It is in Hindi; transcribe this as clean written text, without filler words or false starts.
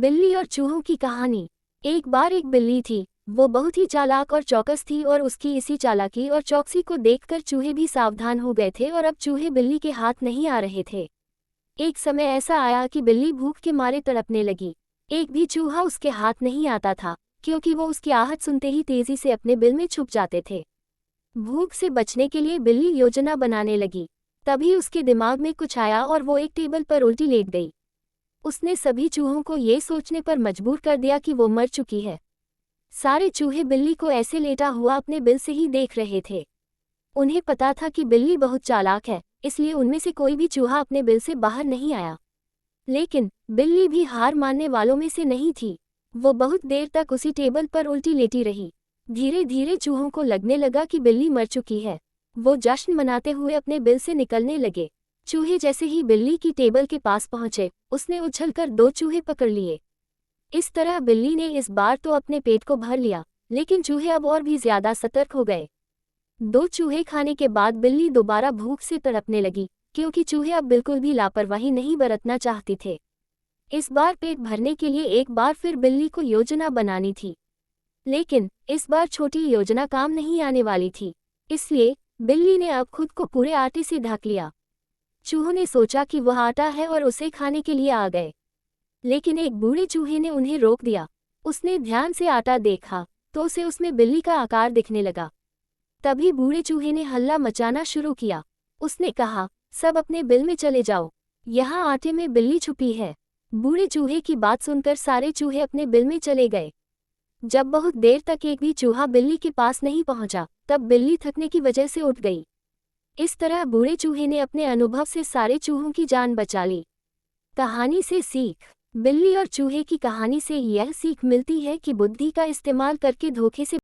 बिल्ली और चूहों की कहानी। एक बार एक बिल्ली थी। वो बहुत ही चालाक और चौकस थी और उसकी इसी चालाकी और चौकसी को देखकर चूहे भी सावधान हो गए थे और अब चूहे बिल्ली के हाथ नहीं आ रहे थे। एक समय ऐसा आया कि बिल्ली भूख के मारे तड़पने लगी। एक भी चूहा उसके हाथ नहीं आता था, क्योंकि वो उसकी आहट सुनते ही तेजी से अपने बिल में छुप जाते थे। भूख से बचने के लिए बिल्ली योजना बनाने लगी। तभी उसके दिमाग में कुछ आया और वो एक टेबल पर उल्टी लेट गई। उसने सभी चूहों को ये सोचने पर मजबूर कर दिया कि वो मर चुकी है। सारे चूहे बिल्ली को ऐसे लेटा हुआ अपने बिल से ही देख रहे थे। उन्हें पता था कि बिल्ली बहुत चालाक है, इसलिए उनमें से कोई भी चूहा अपने बिल से बाहर नहीं आया। लेकिन बिल्ली भी हार मानने वालों में से नहीं थी। वो बहुत देर तक उसी टेबल पर उल्टी लेटी रही। धीरे धीरे चूहों को लगने लगा कि बिल्ली मर चुकी है। वो जश्न मनाते हुए अपने बिल से निकलने लगे। चूहे जैसे ही बिल्ली की टेबल के पास पहुंचे, उसने उछलकर 2 चूहे पकड़ लिए। इस तरह बिल्ली ने इस बार तो अपने पेट को भर लिया, लेकिन चूहे अब और भी ज्यादा सतर्क हो गए। 2 चूहे खाने के बाद बिल्ली दोबारा भूख से तड़पने लगी, क्योंकि चूहे अब बिल्कुल भी लापरवाही नहीं बरतना चाहते थे। इस बार पेट भरने के लिए एक बार फिर बिल्ली को योजना बनानी थी। लेकिन इस बार छोटी योजना काम नहीं आने वाली थी, इसलिए बिल्ली ने अब खुद को पूरे आटे से ढक लिया। चूहों ने सोचा कि वह आटा है और उसे खाने के लिए आ गए। लेकिन एक बूढ़े चूहे ने उन्हें रोक दिया। उसने ध्यान से आटा देखा तो उसे उसमें बिल्ली का आकार दिखने लगा। तभी बूढ़े चूहे ने हल्ला मचाना शुरू किया। उसने कहा, सब अपने बिल में चले जाओ, यहाँ आटे में बिल्ली छुपी है। बूढ़े चूहे की बात सुनकर सारे चूहे अपने बिल में चले गए। जब बहुत देर तक एक भी चूहा बिल्ली के पास नहीं पहुंचा, तब बिल्ली थकने की वजह से उठ गई। इस तरह बूढ़े चूहे ने अपने अनुभव से सारे चूहों की जान बचा ली। कहानी से सीख। बिल्ली और चूहे की कहानी से यह सीख मिलती है कि बुद्धि का इस्तेमाल करके धोखे से